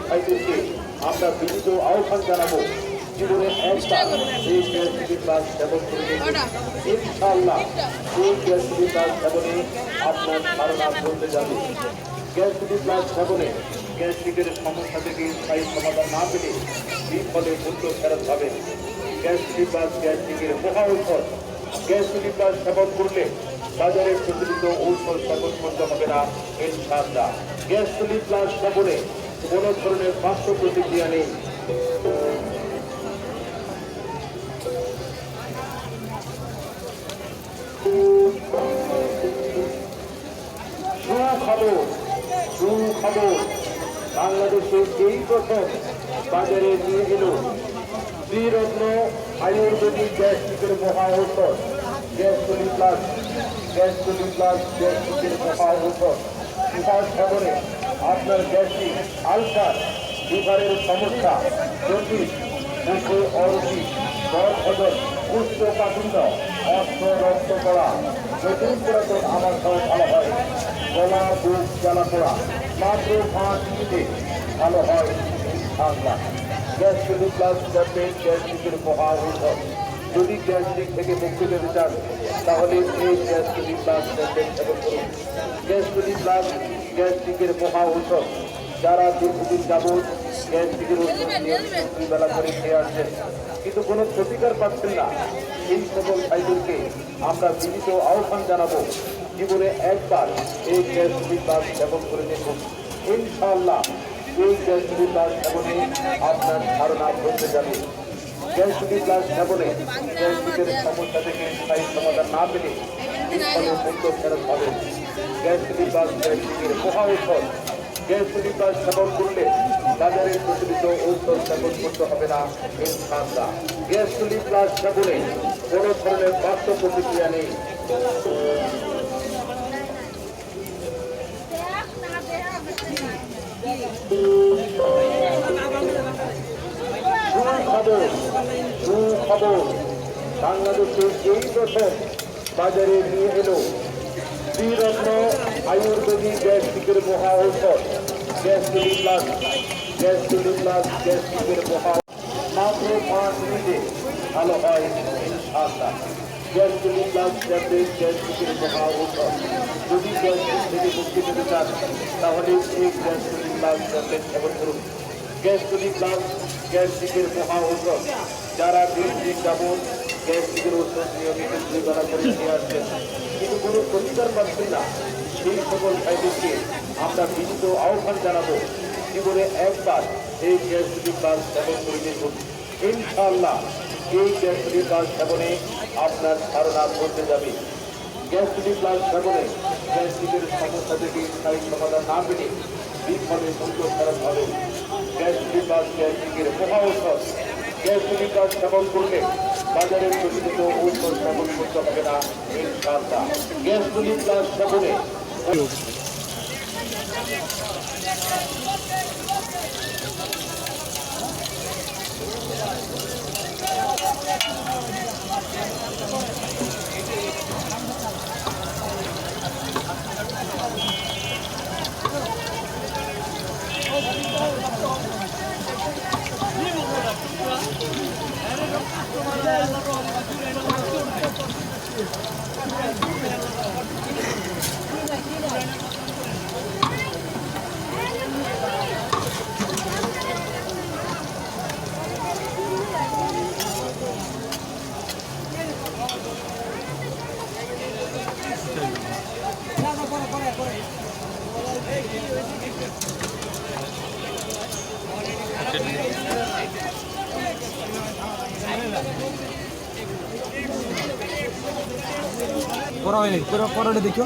ভাইদেরকে আমরা বিনীত আহ্বান জানাবো জীবনে একবার এই গ্যাস্ট্রিক ক্লাস সেবন করে ইনশাআল্লাহ এই গ্যাস্ট্রিক ক্লাস সেবনে আপনার ধারণা বলতে যাবে। গ্যাস্ট্রিক ক্লাস সেবনে গ্যাস্ট্রিকের সমস্যা থেকে স্থায়ী সমাধান না পেলে বিফলে মূল্য ফেরত হবে। গ্যাস্ট্রিক ক্লাস গ্যাস্ট্রিকের মহা ঔষধ। গ্যাস্ট্রিক ক্লাস সেবন করলে বাজারে প্রচলিত ঔষধ সেবন করতে হবে না ইনশাআল্লাহ। গ্যাস্ট্রিক ক্লাস সেবনে কোনো ধরনের পার্শ্ব প্রতিক্রিয়া নেই। সুখবর, বাংলাদেশে এই প্রথম বাজারে নিয়ে এলো শ্রীরত্ন আয়ুর্বেদিক গ্যাস্ট্রিকের মহা ঔষধ গ্যাস্ট্রিক প্লাস। গ্যাস্ট্রিক প্লাস গ্যাস্ট্রিকের মহা ঔষধ উপাস সেবনে আপনার গ্যাস্ট্রিক, আলসার, লিভারের সমস্যা, জন্ডিস, মুখে অরুচি, দরভোজন, কোষ্ঠকাঠিন্য, অর্থ রক্ত করা, নতুন পুরাতন আমার সব ভালো হয়। গলা বুক জ্বালা পোড়া মাত্র 5 মিনিটে ভালো হয় ইনশাআল্লাহ। গ্যাস্ট্রিক প্লাস ট্যাবলেট গ্যাস্ট্রিকের মহা ঔষধ। যদি গ্যাস্ট্রিক থেকে মুক্তি পেতে চান তাহলে এই গ্যাস্ট্রিক প্লাস ট্যাবলেট সেবন করুন। গ্যাস্ট্রিক প্লাস গ্যাস্ট্রিকের মহা ঔষধ। যারা দীর্ঘদিন যাবৎ গ্যাস্ট্রিকের ওষুধ নিয়মিত 2 বেলা করে খেয়ে আসছেন কিন্তু কোনো প্রতিকার পাচ্ছেন না, এই সকল ভাইদেরকে আমরা বিনীত আহ্বান জানাবো জীবনে একবার এই গ্যাস্ট্রিক প্লাস সেবন করে দেখুন ইনশাআল্লাহ। এই গ্যাস্ট্রিক প্লাস সেবনে আপনার ধারণা বদলে যাবে। গ্যাস্ট্রিক প্লাস সেবনে গ্যাস্ট্রিকের সমস্যা থেকে স্থায়ী সমাধান না পেলে বিফলে মূল্য ফেরত হবে। গ্যাস্ট্রিক প্লাস গ্যাস্ট্রিকের মহা ঔষধ। গ্যাস্ট্রিক প্লাস সেবন করলে বাজারে প্রচলিত ঔষধ সেবন করতে হবে না ইনশাআল্লাহ। গ্যাস্ট্রিক প্লাস সেবনে কোনো ধরনের পার্শ্ব প্রতিক্রিয়া নেই। সুখবর, বাংলাদেশে এই প্রথম বাজারে নিয়ে এলো শ্রীরত্ন আয়ুর্বেদিক গ্যাস্ট্রিকের মহা ঔষধ গ্যাস্ট্রিক প্লাস। গ্যাস্ট্রিক প্লাস গ্যাস্ট্রিকের মহা মাত্র 5 মিনিটে ভালো হয় ইনশাআল্লাহ। গ্যাস্ট্রিক প্লাস ট্যাবলেট গ্যাস্ট্রিকের মহা ঔষধ। যদি গ্যাস্ট্রিক থেকে মুক্তি পেতে চান তাহলে এই গ্যাস্ট্রিক প্লাস ট্যাবলেট সেবন করুন। গ্যাস্ট্রিক প্লাস গ্যাস্ট্রিকের মহা ঔষধ। যারা দীর্ঘদিন যাবৎ গ্যাস্ট্রিকের ওষুধ নিয়মিত 2 বেলা করে খেয়ে আসছেন কিন্তু কোনো প্রতিকার পাচ্ছেন না, সেই সকল ভাইদেরকে আমরা বিনীত আহ্বান জানাবো জীবনে একবার এই গ্যাস্ট্রিক প্লাস সেবন করে দেখুন ইনশাআল্লাহ। এই গ্যাস্ট্রিক প্লাস সেবনে আপনার ধারণা বদলে যাবে। গ্যাস্ট্রিক প্লাস সেবনে গ্যাস্ট্রিকের সমস্যা থেকে স্থায়ী সমাধান না পেলে বিফলে মূল্য ফেরত হবে। গ্যাস্ট্রিক প্লাস গ্যাস্ট্রিকের মহা ঔষধ। গ্যাস্ট্রিক প্লাস সেবন করলে বাজারে প্রচলিত ঔষধ সেবন করতে হবে না ইনশাআল্লাহ। গ্যাস্ট্রিক প্লাস সেবনে করা হয়নি, পরে দেখো।